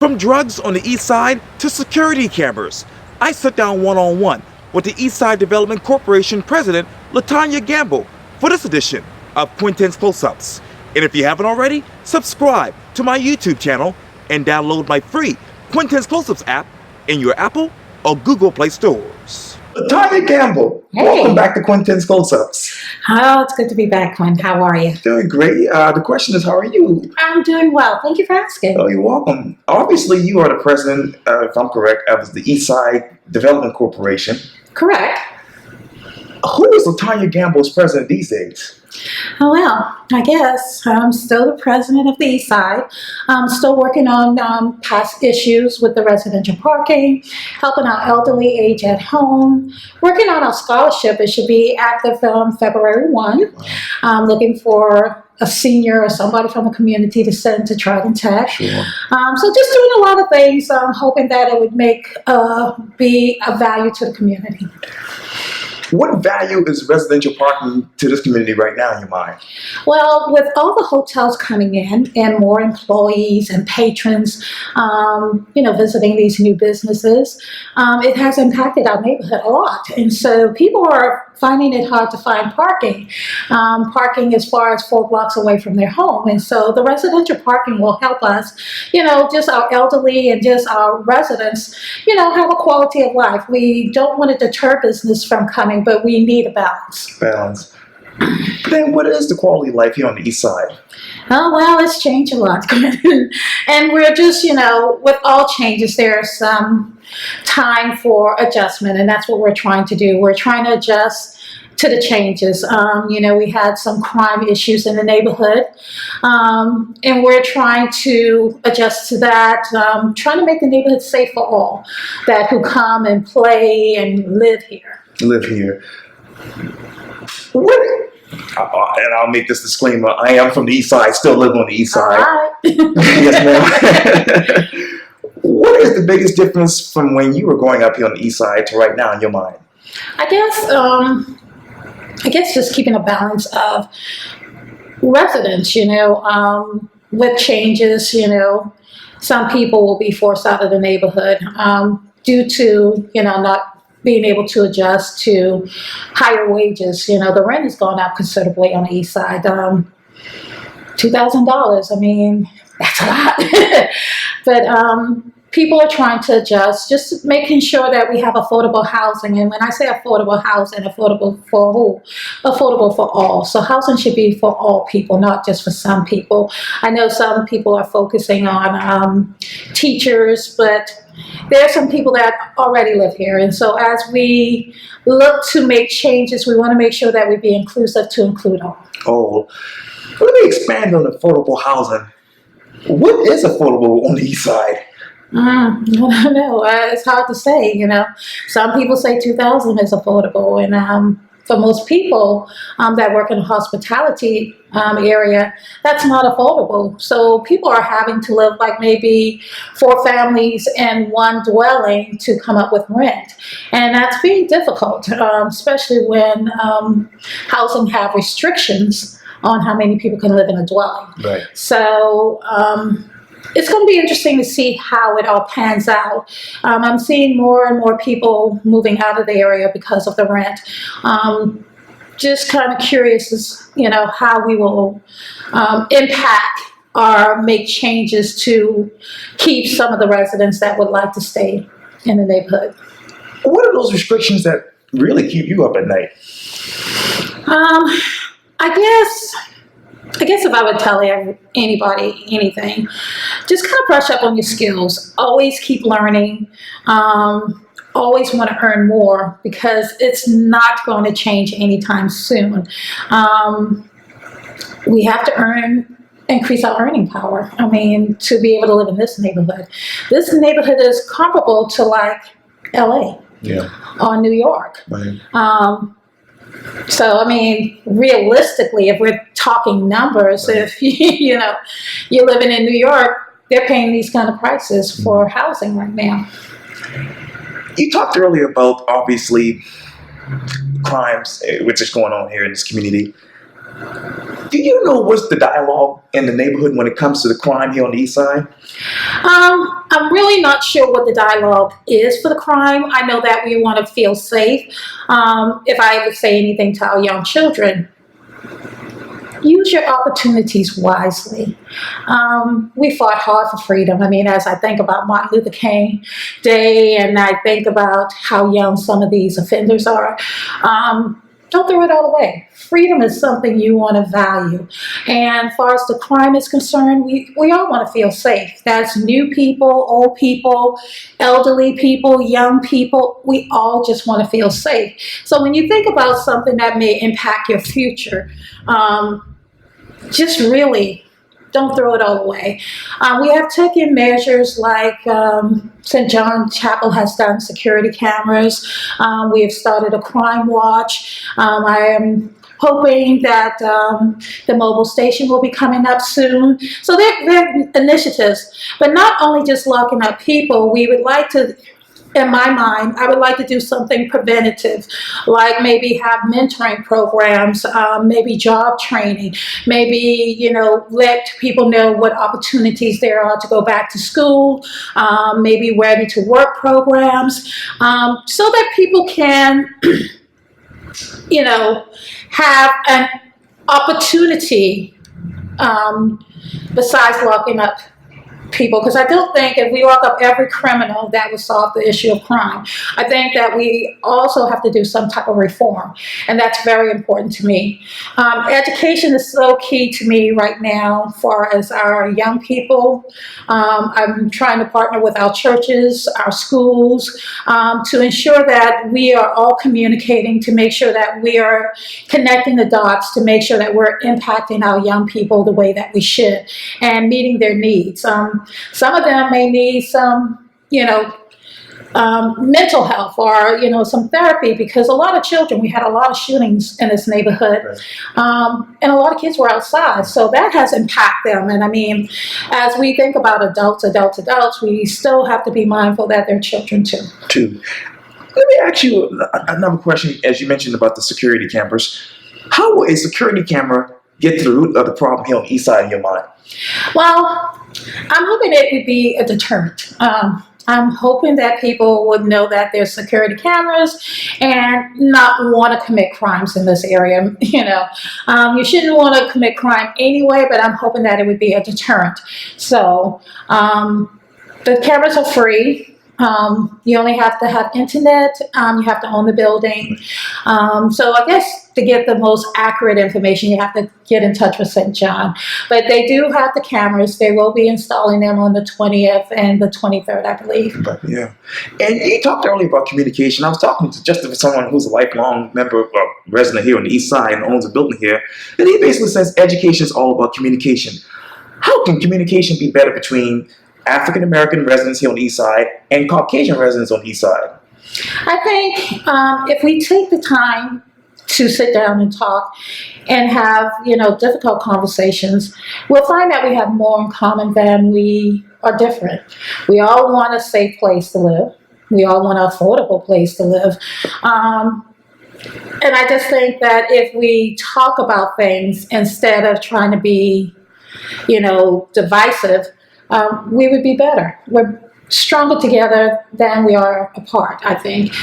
From drugs on the east side to security cameras, I sit down one-on-one with the Eastside Development Corporation President, Latonya Gamble, for this edition of Quintin's Close-Ups. And if you haven't already, subscribe to my YouTube channel and download my free Quintin's Close-Ups app in your Apple or Google Play stores. Latonya Gamble, Hey. Welcome back to Quintin's Close-Ups. Oh, it's good to be back, Quinn. How are you? Doing great. The question is, how are you? I'm doing well. Thank you for asking. Oh, you're welcome. Obviously, you are the president, if I'm correct, of the Eastside Development Corporation. Correct. Who is Latonya Gamble's president these days? Oh, well, I guess I'm still the president of the East Side. I'm still working on past issues with the residential parking, helping our elderly age at home, working on our scholarship. It should be active February 1. I'm looking for a senior or somebody from the community to send to Trident Tech. Sure. So just doing a lot of things, hoping that it would be a value to the community. What value is residential parking to this community right now in your mind? Well, with all the hotels coming in and more employees and patrons, visiting these new businesses, it has impacted our neighborhood a lot. And so people are finding it hard to find parking. Parking as far as 4 blocks away from their home. And so the residential parking will help us, just our elderly and just our residents, have a quality of life. We don't want to deter business from coming, but we need a balance. Balance. Then what is the quality of life here on the east side? Oh, well, it's changed a lot. And we're just, with all changes, there's some time for adjustment, and that's what we're trying to do. We're trying to adjust to the changes. We had some crime issues in the neighborhood, and we're trying to adjust to that, trying to make the neighborhood safe for all that who come and play and live here. Live here. And I'll make this disclaimer. I am from the east side, still live on the east side. All right. Yes, ma'am. What is the biggest difference from when you were growing up here on the east side to right now in your mind? I guess just keeping a balance of residents, with changes, some people will be forced out of the neighborhood due to, not being able to adjust to higher wages. The rent has gone up considerably on the east side. $2,000, I mean, that's a lot. But people are trying to adjust, just making sure that we have affordable housing. And when I say affordable housing, affordable for who? Affordable for all. So housing should be for all people, not just for some people. I know some people are focusing on teachers, but there are some people that already live here. And so as we look to make changes, we want to make sure that we be inclusive to include all. Oh, let me expand on affordable housing. What is affordable on the east side? I don't know. It's hard to say, Some people say 2,000 is affordable. And for most people that work in the hospitality area, that's not affordable. So people are having to live like maybe 4 families in one dwelling to come up with rent. And that's being difficult, especially when housing have restrictions on how many people can live in a dwelling. Right. So it's going to be interesting to see how it all pans out. I'm seeing more and more people moving out of the area because of the rent. Just kind of curious as, how we will impact or make changes to keep some of the residents that would like to stay in the neighborhood. What are those restrictions that really keep you up at night? I guess if I would tell anybody anything, just kind of brush up on your skills. Always keep learning. Always want to earn more because it's not going to change anytime soon. We have to increase our earning power. I mean, to be able to live in this neighborhood. This neighborhood is comparable to like LA or New York. Right. So, I mean, realistically, if we're talking numbers, if you're living in New York, they're paying these kind of prices for housing right now. You talked earlier about, obviously, crimes, which is going on here in this community. Do you know what's the dialogue in the neighborhood when it comes to the crime here on the east side? I'm really not sure what the dialogue is for the crime. I know that we want to feel safe. If I ever say anything to our young children, use your opportunities wisely. We fought hard for freedom. I mean, as I think about Martin Luther King Day and I think about how young some of these offenders are, don't throw it all away. Freedom is something you want to value. And as far as the crime is concerned, we all want to feel safe. That's new people, old people, elderly people, young people. We all just want to feel safe. So when you think about something that may impact your future, just really don't throw it all away. We have taken measures like St. John Chapel has done security cameras. We have started a crime watch. I am hoping that the mobile station will be coming up soon. So there are initiatives, but not only just locking up people, we would like to, in my mind, I would like to do something preventative, like maybe have mentoring programs, maybe job training, maybe, let people know what opportunities there are to go back to school, maybe ready to work programs, so that people can, have an opportunity besides locking up people, because I don't think if we lock up every criminal that would solve the issue of crime. I think that we also have to do some type of reform, and that's very important to me. Education is so key to me right now as far as our young people. I'm trying to partner with our churches, our schools, to ensure that we are all communicating, to make sure that we are connecting the dots, to make sure that we're impacting our young people the way that we should and meeting their needs. Some of them may need some, mental health or, some therapy, because a lot of children, we had a lot of shootings in this neighborhood, right. And a lot of kids were outside. So that has impacted them. And I mean, as we think about adults, we still have to be mindful that they're children too. Let me ask you another question. As you mentioned about the security cameras, how will a security camera get to the root of the problem here on the east side in your mind? Well, I'm hoping it would be a deterrent. I'm hoping that people would know that there's security cameras and not want to commit crimes in this area. You shouldn't want to commit crime anyway, but I'm hoping that it would be a deterrent. So the cameras are free. You only have to have internet. You have to own the building. So I guess to get the most accurate information, you have to get in touch with St. John. But they do have the cameras. They will be installing them on the 20th and the 23rd, I believe. Yeah. And you talked earlier about communication. I was talking to just someone who's a lifelong member, resident here on the east side and owns a building here. And he basically says education is all about communication. How can communication be better between African American residents here on the east side and Caucasian residents on the east side? I think if we take the time to sit down and talk and have, difficult conversations, we'll find that we have more in common than we are different. We all want a safe place to live. We all want an affordable place to live. And I just think that if we talk about things instead of trying to be, divisive, we would be better. We're stronger together than we are apart, I think.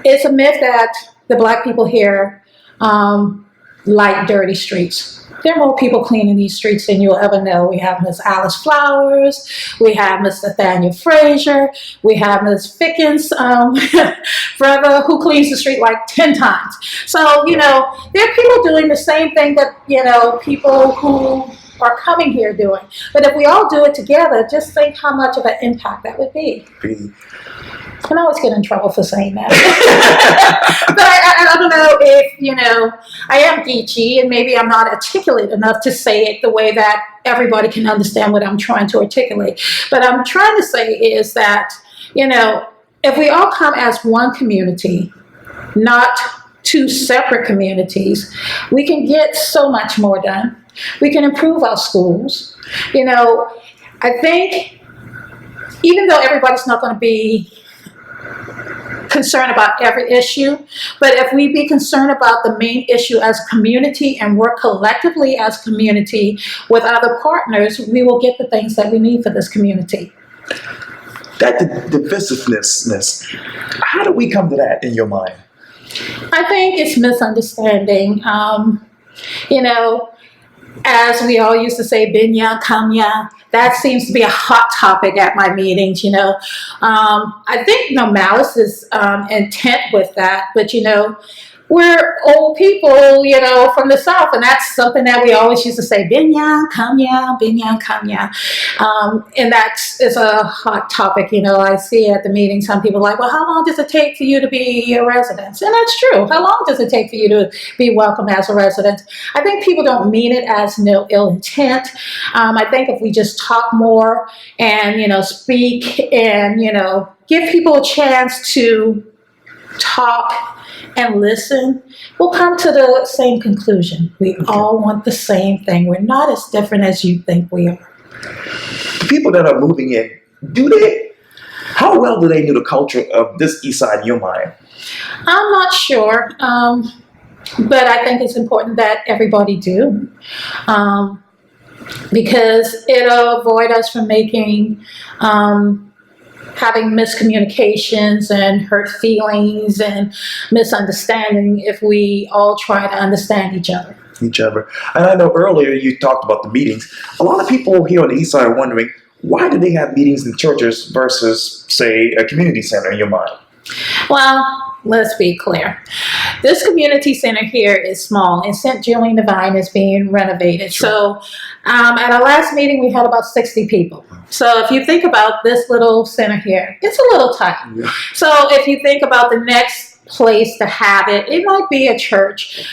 It's a myth that the black people here like dirty streets. There are more people cleaning these streets than you'll ever know. We have Miss Alice Flowers, we have Miss Nathaniel Frazier, we have Miss Fickens, brother, who cleans the street like 10 times. So, there are people doing the same thing that, people who are coming here doing. But if we all do it together, just think how much of an impact that would be. I always get in trouble for saying that. But I don't know if, I am geeky and maybe I'm not articulate enough to say it the way that everybody can understand what I'm trying to articulate. But I'm trying to say is that, if we all come as one community, not two separate communities, we can get so much more done. We can improve our schools. I think even though everybody's not going to be concerned about every issue, but if we be concerned about the main issue as a community and work collectively as a community with other partners, we will get the things that we need for this community. That divisiveness, how do we come to that in your mind? I think it's misunderstanding. You know, as we all used to say, binya, kamya, that seems to be a hot topic at my meetings, you know. I think no malice is intent with that, but, you know, we're old people, you know, from the South, and that's something that we always used to say, binya, kamya. And that is a hot topic, you know. I see at the meeting some people like, well, how long does it take for you to be a resident? And that's true. How long does it take for you to be welcome as a resident? I think people don't mean it as no ill intent. I think if we just talk more and, you know, speak and, you know, give people a chance to talk and listen, we'll come to the same conclusion. We all want the same thing. We're not as different as you think we are. The people that are moving in, how well do they know the culture of this Eastside in your mind? I'm not sure, but I think it's important that everybody do, because it'll avoid us from having miscommunications and hurt feelings and misunderstanding if we all try to understand each other. And I know earlier you talked about the meetings. A lot of people here on the East Side are wondering, why do they have meetings in churches versus, say, a community center in your mind? Well, let's be clear. This community center here is small, and St. Julian Divine is being renovated. Sure. So at our last meeting, we had about 60 people. So if you think about this little center here, it's a little tight. Yeah. So if you think about the next place to have it, it might be a church.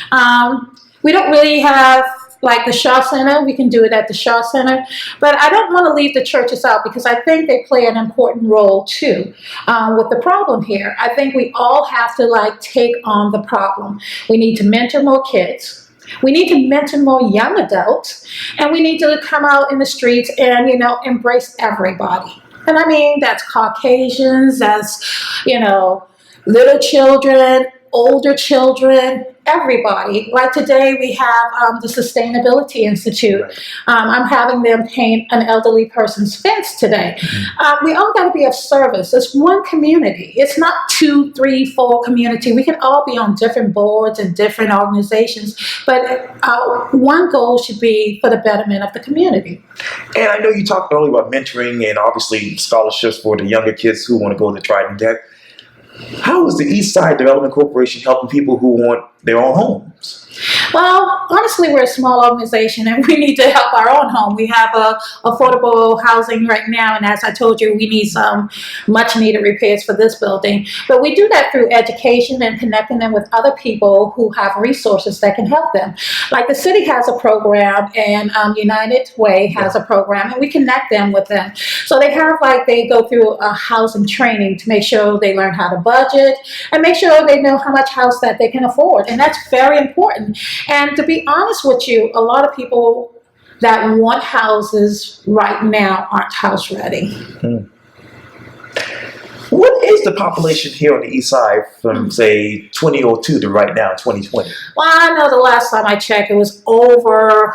We don't really have like the Shaw Center. We can do it at the Shaw Center. But I don't want to leave the churches out because I think they play an important role too with the problem here. I think we all have to like take on the problem. We need to mentor more kids. We need to mentor more young adults. And we need to come out in the streets and, you know, embrace everybody. And I mean, that's Caucasians, that's, you know, little children, older children, everybody. Like today we have the Sustainability Institute. Right. I'm having them paint an elderly person's fence today. We all got to be of service. It's one community. It's not 2, 3, 4 community. We can all be on different boards and different organizations, but one goal should be for the betterment of the community. And I know you talked earlier about mentoring and obviously scholarships for the younger kids who want to go to Trident Tech. How is the Eastside Development Corporation helping people who want their own homes? Well, honestly, we're a small organization and we need to help our own home. We have affordable housing right now, and as I told you, we need some much needed repairs for this building. But we do that through education and connecting them with other people who have resources that can help them. Like the city has a program, and United Way has a program, and we connect them with them. So they go through a housing training to make sure they learn how to budget and make sure they know how much house that they can afford. And that's very important. And to be honest with you, a lot of people that want houses right now aren't house ready. What is the population here on the East Side from, say, 2002 to right now, 2020? Well, I know the last time I checked, it was over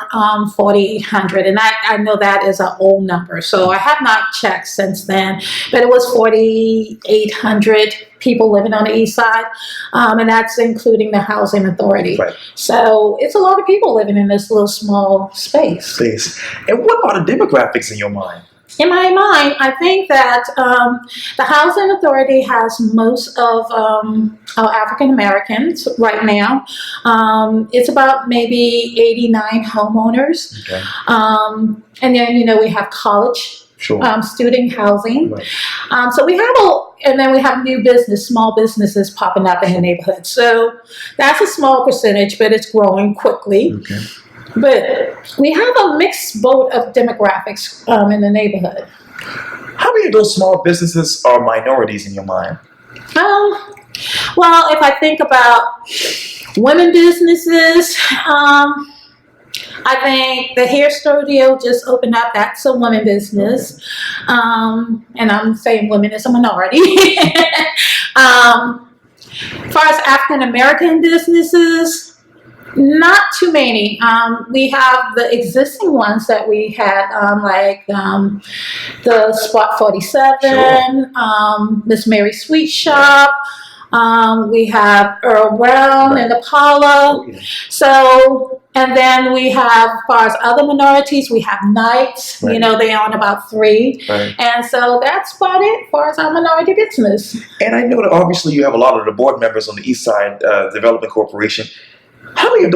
4,800, and I know that is an old number, so I have not checked since then, but it was 4,800 people living on the East Side, and that's including the Housing Authority. Right. So it's a lot of people living in this little small space. And what are the demographics in your mind? In my mind, I think that the Housing Authority has most of our African Americans right now. It's about maybe 89 homeowners. Okay. And then, you know, we have college student housing. Right. So we have and then we have small businesses popping up in the neighborhood. So that's a small percentage, but it's growing quickly. Okay. But we have a mixed boat of demographics in the neighborhood. How many of those small businesses are minorities in your mind? Well, if I think about women businesses, I think the hair studio just opened up. That's a women business. Okay. And I'm saying women is a minority. As far as African American businesses, not too many. We have the existing ones that we had, the Spot 47, Sure. Miss Mary Sweet Shop. We have Earl Brown and the Paula. Oh, yeah. So, and then we have, as far as other minorities, we have Knights. Right. You know, they own about 3. Right. And so that's about it as far as our minority business. And I know that obviously you have a lot of the board members on the Eastside Development Corporation. How many of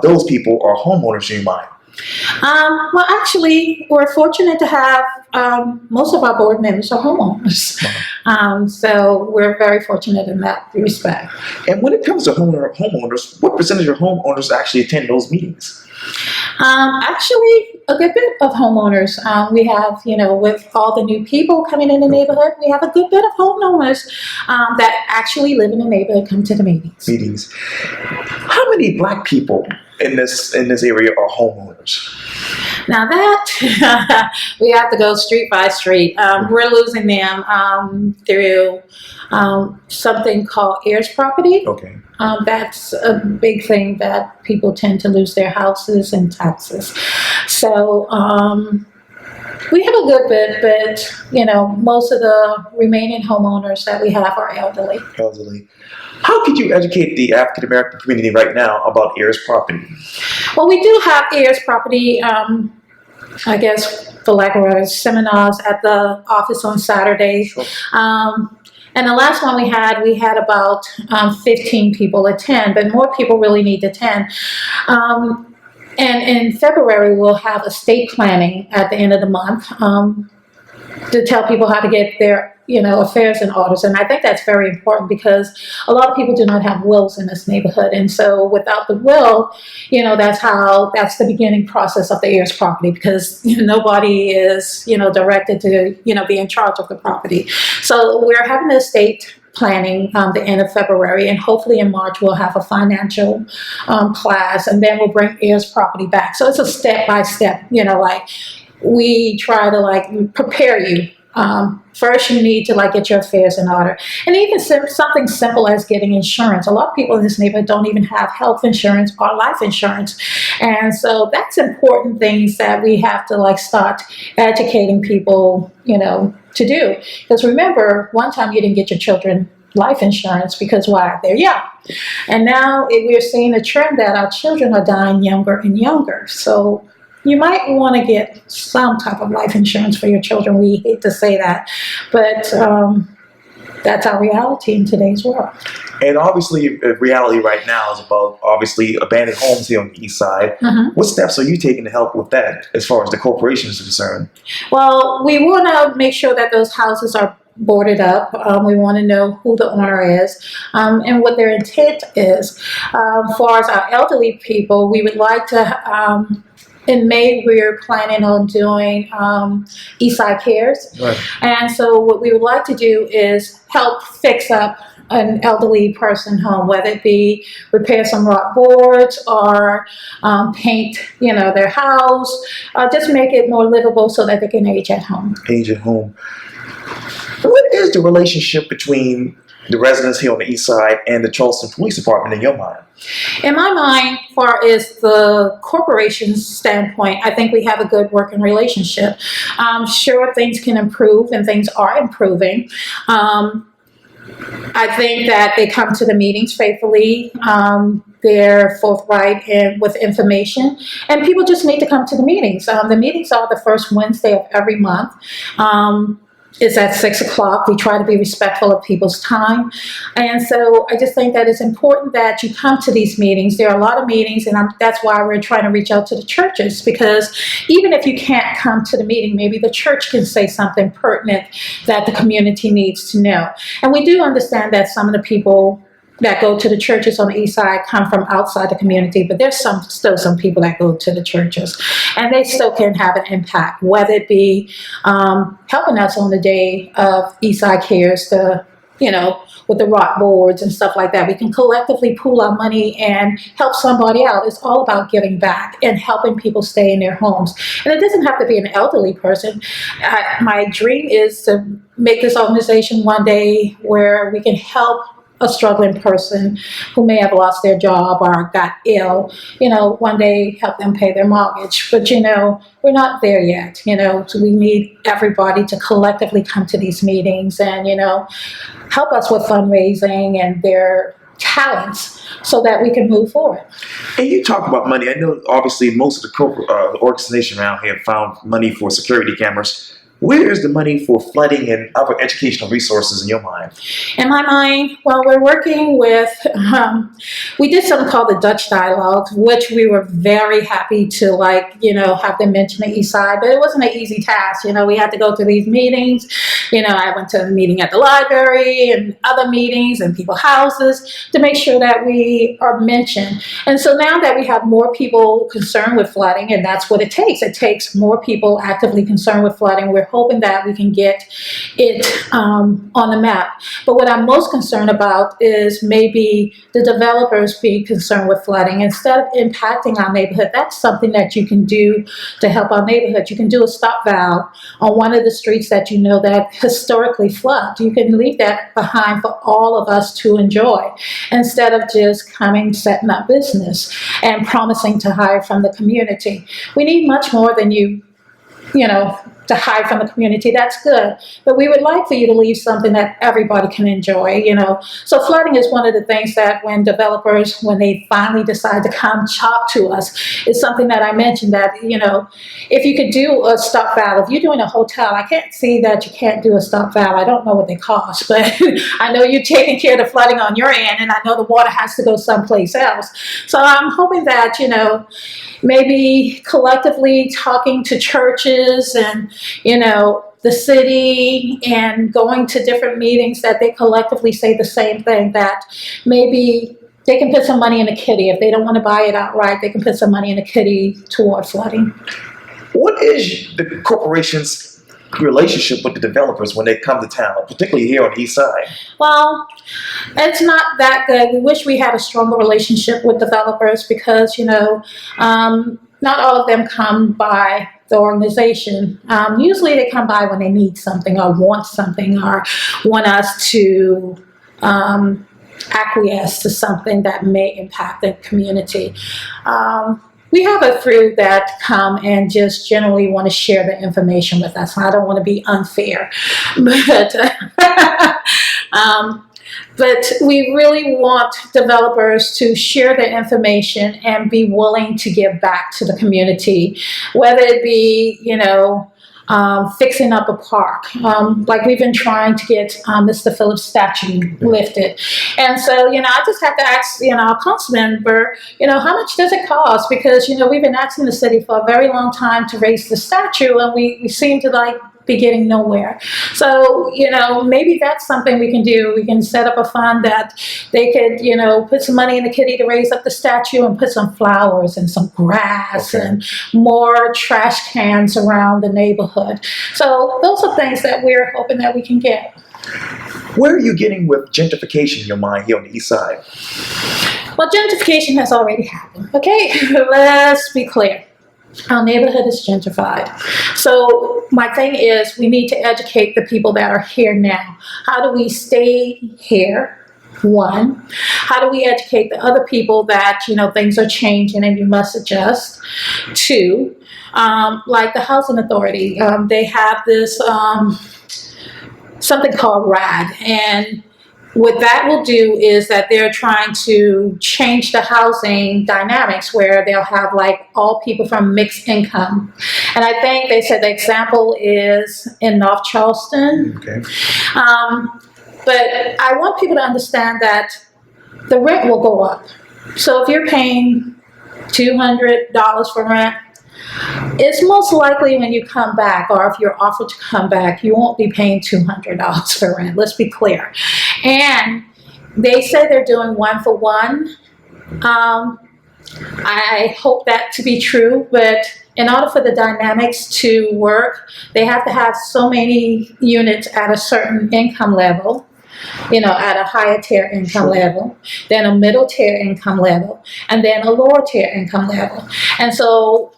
those people are homeowners in your mind? Well, actually, we're fortunate to have most of our board members are homeowners. So we're very fortunate in that respect. And when it comes to homeowners, what percentage of homeowners actually attend those meetings? Actually, a good bit of homeowners. We have, with all the new people coming in the neighborhood, we have a good bit of homeowners that actually live in the neighborhood come to the meetings. How many Black people in this area are homeowners? Now that we have to go street by street. We're losing them through something called heirs property. Okay. That's a big thing that people tend to lose their houses and taxes. So we have a good bit, but most of the remaining homeowners that we have are elderly. How could you educate the African American community right now about heirs property? Well, we do have heirs property, I guess, for lack of better, seminars at the office on Saturdays. Sure. And the last one we had about 15 people attend, but more people really need to attend. And in February, we'll have estate planning at the end of the month to tell people how to get their affairs in orders. And I think that's very important because a lot of people do not have wills in this neighborhood. And so without the will, that's the beginning process of the heirs property, because nobody is, directed to, be in charge of the property. So we're having the estate planning the end of February, and hopefully in March we'll have a financial class, and then we'll bring heirs property back. So it's a step-by-step, we try to prepare you. First, you need to get your affairs in order, and even something simple as getting insurance. A lot of people in this neighborhood don't even have health insurance or life insurance, and so that's important things that we have to start educating people, to do. Because remember, one time you didn't get your children life insurance because why? They're young, and now we're seeing a trend that our children are dying younger and younger. So you might want to get some type of life insurance for your children. We hate to say that, but that's our reality in today's world. And obviously, reality right now is about obviously abandoned homes here on the East Side. Mm-hmm. What steps are you taking to help with that as far as the corporation is concerned? Well, we want to make sure that those houses are boarded up. We want to know who the owner is and what their intent is. As far as our elderly people, we would like to in May, we're planning on doing Eastside Cares. Right. And so what we would like to do is help fix up an elderly person home, whether it be repair some rock boards or paint, their house, just make it more livable so that they can age at home. Age at home. What is the relationship between the residents here on the East Side and the Charleston Police Department in your mind? In my mind, as far as the corporation's standpoint, I think we have a good working relationship. Sure, things can improve, and things are improving. I think that they come to the meetings faithfully. They're forthright with information, and people just need to come to the meetings. The meetings are the first Wednesday of every month. It's at 6 o'clock. We try to be respectful of people's time. And so I just think that it's important that you come to these meetings. There are a lot of meetings, and that's why we're trying to reach out to the churches, because even if you can't come to the meeting, maybe the church can say something pertinent that the community needs to know. And we do understand that some of the people that go to the churches on the East Side come from outside the community, but there's still some people that go to the churches, and they still can have an impact, whether it be helping us on the day of Eastside Cares to, with the rock boards and stuff like that. We can collectively pool our money and help somebody out. It's all about giving back and helping people stay in their homes. And it doesn't have to be an elderly person. My dream is to make this organization one day where we can help a struggling person who may have lost their job or got ill, one day help them pay their mortgage. But, we're not there yet, so we need everybody to collectively come to these meetings and, help us with fundraising and their talents so that we can move forward. And you talk about money. I know obviously most of the organization around here found money for security cameras. Where is the money for flooding and other educational resources in your mind? In my mind, well, we're working with, we did something called the Dutch Dialogue, which we were very happy to have them mention the Eastside, but it wasn't an easy task. We had to go to these meetings. I went to a meeting at the library and other meetings and people's houses to make sure that we are mentioned. And so now that we have more people concerned with flooding, and that's what it takes more people actively concerned with flooding. We're hoping that we can get it on the map. But what I'm most concerned about is maybe the developers being concerned with flooding. Instead of impacting our neighborhood, that's something that you can do to help our neighborhood. You can do a stop valve on one of the streets that that historically flood. You can leave that behind for all of us to enjoy instead of just setting up business and promising to hire from the community. We need much more than to hide from the community. That's good. But we would like for you to leave something that everybody can enjoy, So flooding is one of the things that when they finally decide to come talk to us, is something that I mentioned that, if you could do a stop valve, if you're doing a hotel, I can't see that you can't do a stop valve. I don't know what they cost, but I know you're taking care of the flooding on your end, and I know the water has to go someplace else. So I'm hoping that, maybe collectively talking to churches and, the city and going to different meetings that they collectively say the same thing, that maybe they can put some money in a kitty. If they don't want to buy it outright, they can put some money in a kitty toward flooding. What is the corporation's relationship with the developers when they come to town, particularly here on the East Side? Well, it's not that good. We wish we had a stronger relationship with developers because, not all of them come by the organization. Usually they come by when they need something or want something or want us to acquiesce to something that may impact the community. We have a few that come and just generally want to share the information with us. I don't want to be unfair, but we really want developers to share their information and be willing to give back to the community, whether it be, fixing up a park. Like we've been trying to get Mr. Phillips' statue lifted. And so, I just have to ask, our council member, how much does it cost? Because, we've been asking the city for a very long time to raise the statue, and we seem to be getting nowhere. So, maybe that's something we can do. We can set up a fund that they could, put some money in the kitty to raise up the statue and put some flowers and some grass and more trash cans around the neighborhood. So those are things that we're hoping that we can get. Where are you getting with gentrification in your mind here on the East Side? Well, gentrification has already happened. Okay, let's be clear. Our neighborhood is gentrified. So my thing is we need to educate the people that are here now. How do we stay here? One, how do we educate the other people that, things are changing and you must adjust? Two, like the housing authority, they have this something called RAD, and what that will do is that they're trying to change the housing dynamics where they'll have all people from mixed income. And I think they said the example is in North Charleston. Okay. But I want people to understand that the rent will go up. So if you're paying $200 for rent, it's most likely when you come back, or if you're offered to come back, you won't be paying $200 for rent. Let's be clear. And they say they're doing 1-for-1. I hope that to be true, but in order for the dynamics to work, they have to have so many units at a certain income level. at a higher tier income level, then a middle tier income level, and then a lower tier income level. And so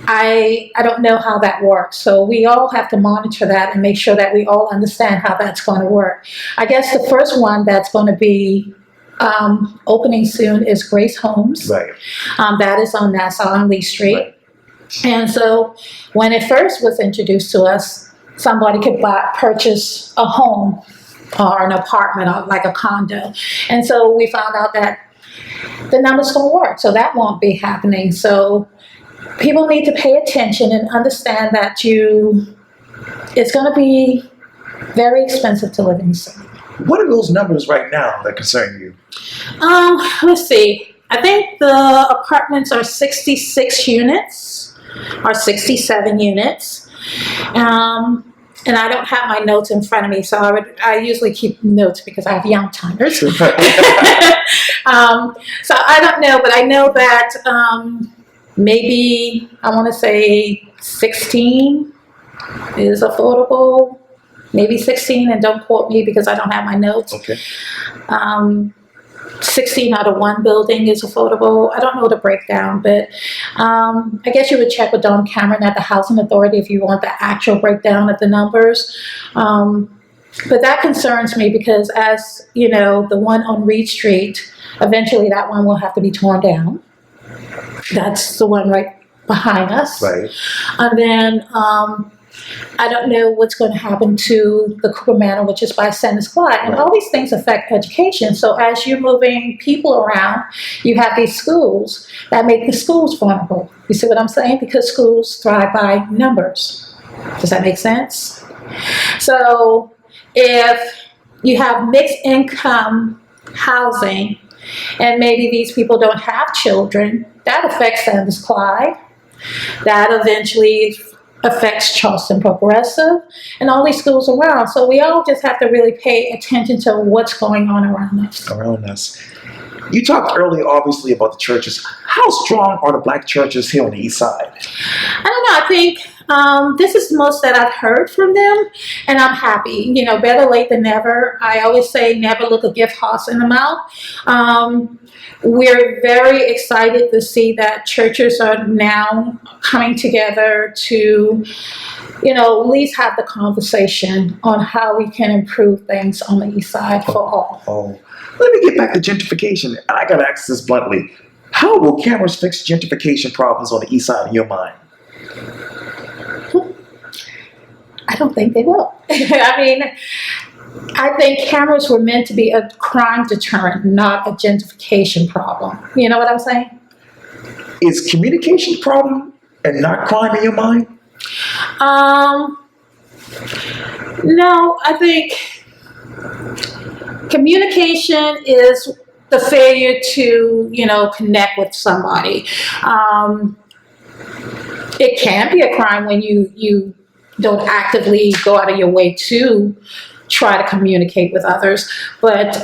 I don't know how that works. So we all have to monitor that and make sure that we all understand how that's going to work. I guess the first one that's going to be opening soon is Grace Homes. Right. That is on Nassau on Lee Street. Right. And so when it first was introduced to us, somebody could purchase a home or an apartment or like a condo. And so we found out that the numbers don't work. So that won't be happening. So people need to pay attention and understand that it's going to be very expensive to live in the city. What are those numbers right now that concern you? Let's see. I think the apartments are 66 units or 67 units. And I don't have my notes in front of me, so I usually keep notes because I have young timers. So I don't know, but I know that maybe I want to say 16 is affordable. Maybe 16, and don't quote me because I don't have my notes. Okay. 16 out of one building is affordable. I don't know the breakdown, but I guess you would check with Don Cameron at the Housing Authority if you want the actual breakdown of the numbers. But that concerns me because, as you know, the one on Reed Street, eventually that one will have to be torn down. That's the one right behind us. Right. And then I don't know what's going to happen to the Cooper Manor, which is by Sanders Clyde. And all these things affect education. So as you're moving people around, you have these schools that make the schools vulnerable. You see what I'm saying? Because schools thrive by numbers. Does that make sense? So if you have mixed income housing and maybe these people don't have children, that affects Sanders Clyde. That eventually affects Charleston Progressive and all these schools around. So we all just have to really pay attention to what's going on around us. You talked earlier, obviously, about the churches. How strong are the black churches here on the East Side? I don't know. I think this is the most that I've heard from them, and I'm happy. Better late than never. I always say never look a gift horse in the mouth. We're very excited to see that churches are now coming together to, at least have the conversation on how we can improve things on the East Side for all. Let me get back to gentrification. I got to ask this bluntly. How will cameras fix gentrification problems on the East Side in your mind? I don't think they will. I think cameras were meant to be a crime deterrent, not a gentrification problem. You know what I'm saying? Is communication a problem and not crime in your mind? No, I think communication is the failure to, connect with somebody. It can be a crime when you don't actively go out of your way to try to communicate with others. But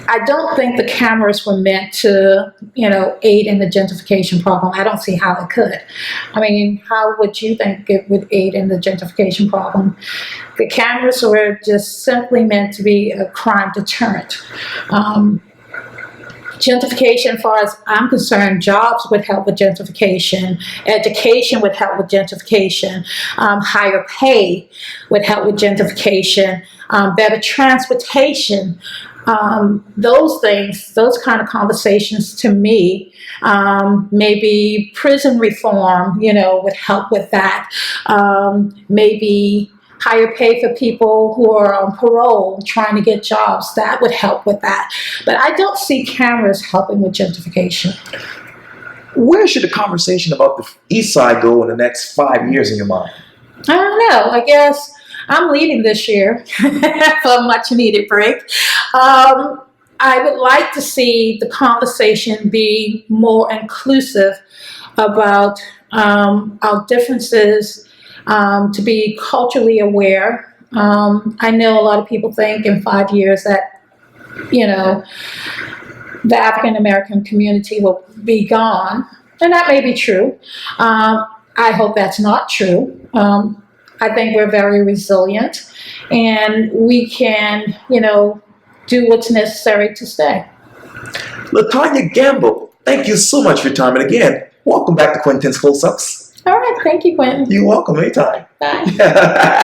I don't think the cameras were meant to, aid in the gentrification problem. I don't see how it could. How would you think it would aid in the gentrification problem? The cameras were just simply meant to be a crime deterrent. Gentrification, as far as I'm concerned, jobs would help with gentrification. Education would help with gentrification. Higher pay would help with gentrification. Better transportation. Those things, those kind of conversations to me, maybe prison reform, would help with that. Maybe higher pay for people who are on parole trying to get jobs, that would help with that. But I don't see cameras helping with gentrification. Where should the conversation about the East Side go in the next 5 years in your mind? I don't know. I guess I'm leaving this year for a much needed break. I would like to see the conversation be more inclusive about our differences, to be culturally aware. I know a lot of people think in 5 years that, the African American community will be gone, and that may be true. I hope that's not true. I think we're very resilient, and we can, do what's necessary to stay. Latonya Gamble, thank you so much for your time. And again, welcome back to Quintin's Close-Ups. All right. Thank you, Quentin. You're welcome anytime. Bye.